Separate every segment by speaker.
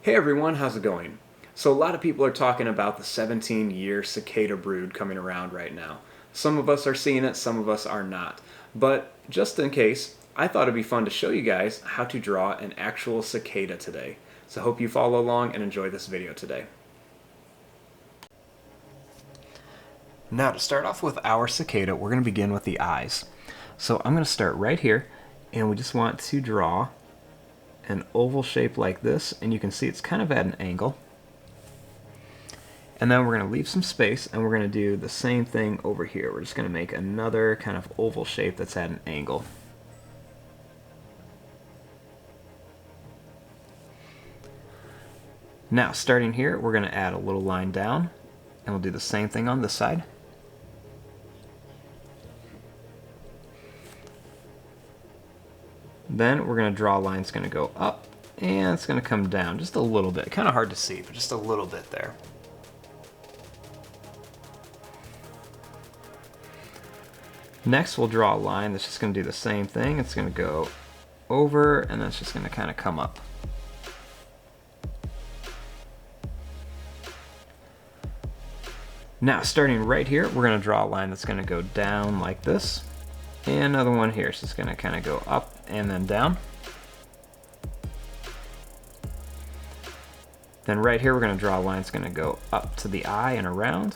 Speaker 1: Hey everyone, how's it going? So a lot of people are talking about the 17-year cicada brood coming around right now. Some of us are seeing it, some of us are not. But just in case, I thought it'd be fun to show you guys how to draw an actual cicada today. So hope you follow along and enjoy this video today. Now to start off with our cicada, we're going to begin with the eyes. So I'm going to start right here, and we just want to draw an oval shape like this, and you can see it's kind of at an angle. And then we're going to leave some space, and we're going to do the same thing over here. We're just going to make another kind of oval shape that's at an angle. Now, starting here, we're going to add a little line down, and we'll do the same thing on this side. Then we're going to draw a line that's going to go up, and it's going to come down just a little bit. Kind of hard to see, but just a little bit there. Next, we'll draw a line that's just going to do the same thing. It's going to go over, and then it's just going to kind of come up. Now, starting right here, we're going to draw a line that's going to go down like this. And another one here, so it's going to kind of go up and then down. Then right here, we're going to draw a line that's going to go up to the eye and around.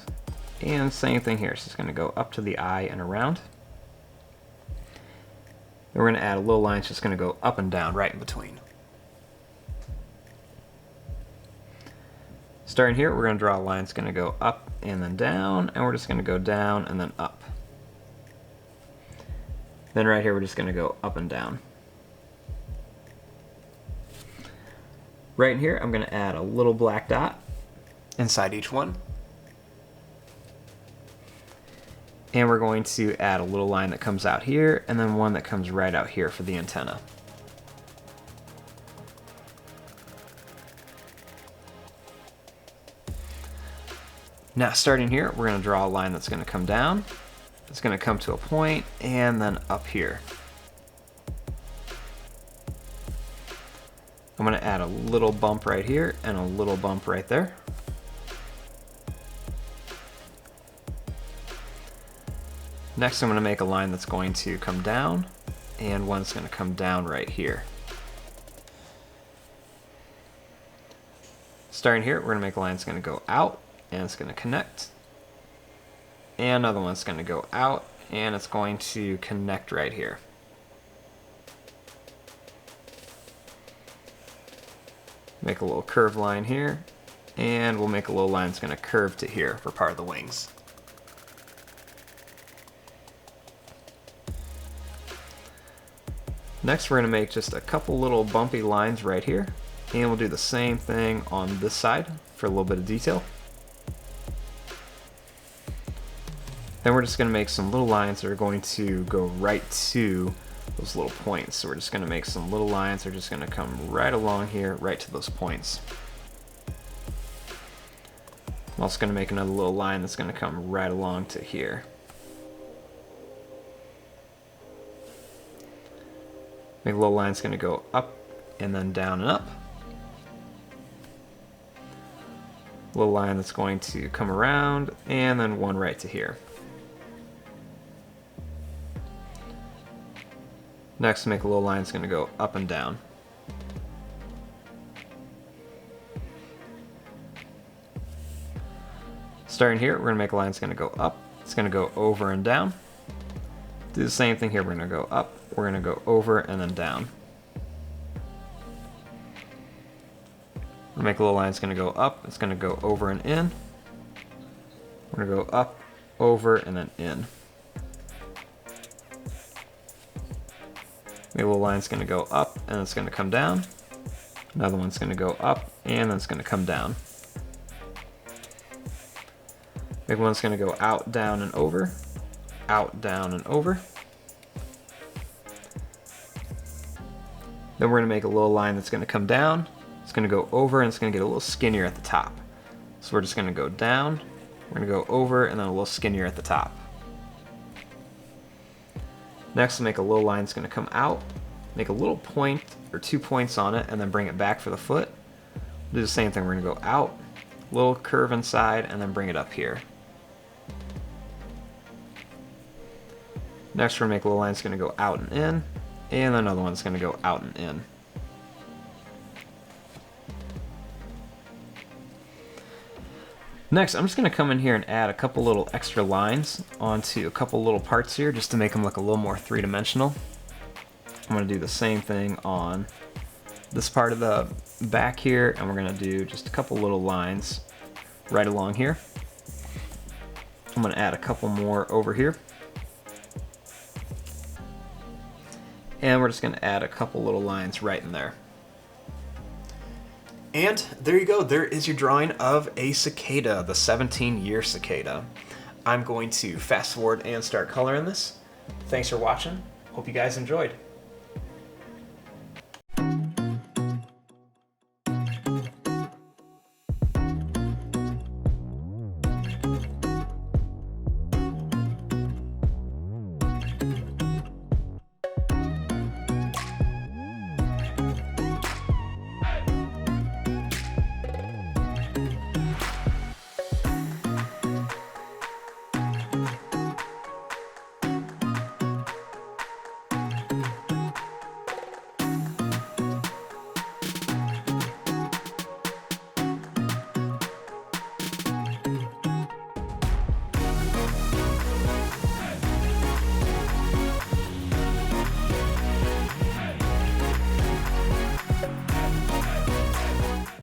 Speaker 1: And same thing here, so it's going to go up to the eye and around. Then we're going to add a little line that's just going to go up and down right in between. Starting here, we're going to draw a line that's going to go up and then down, and we're just going to go down and then up. Then right here, we're just going to go up and down. Right in here, I'm going to add a little black dot inside each one. And we're going to add a little line that comes out here, and then one that comes right out here for the antenna. Now, starting here, we're going to draw a line that's going to come down. It's going to come to a point, and then up here. I'm going to add a little bump right here, and a little bump right there. Next, I'm going to make a line that's going to come down, and one that's going to come down right here. Starting here, we're going to make a line that's going to go out, and it's going to connect. And another one's going to go out, and it's going to connect right here. Make a little curved line here, and we'll make a little line that's going to curve to here for part of the wings. Next, we're going to make just a couple little bumpy lines right here, and we'll do the same thing on this side for a little bit of detail. Then we're just going to make some little lines that are going to go right to those little points. So we're just going to make some little lines that are just going to come right along here, right to those points. I'm also going to make another little line that's going to come right along to here. Make a little line that's going to go up and then down and up. A little line that's going to come around, and then one right to here. Next, make a little line that's going to go up and down. Starting here, we're going to make a line that's going to go up. It's going to go over and down. Do the same thing here. We're going to go up, we're going to go over, and then down. We'll make a little line that's going to go up. It's going to go over and in. We're going to go up, over, and then in. Make a little line that's going to go up, and it's going to come down. Another one's going to go up, and then it's going to come down. Make one that's going to go out, down, and over. Out, down, and over. Then we're going to make a little line that's going to come down. It's going to go over, and it's going to get a little skinnier at the top. So we're just going to go down, we're going to go over, and then a little skinnier at the top. Next, we'll make a little line that's going to come out, make a little point or 2 points on it, and then bring it back for the foot. Do the same thing, we're gonna go out, little curve inside, and then bring it up here. Next we're gonna make a little line that's gonna go out and in, and another one's gonna go out and in. Next, I'm just gonna come in here and add a couple little extra lines onto a couple little parts here just to make them look a little more three-dimensional. I'm gonna do the same thing on this part of the back here, and we're gonna do just a couple little lines right along here. I'm gonna add a couple more over here. And we're just gonna add a couple little lines right in there. And there you go, there is your drawing of a cicada, the 17-year cicada. I'm going to fast forward and start coloring this. Thanks for watching, hope you guys enjoyed.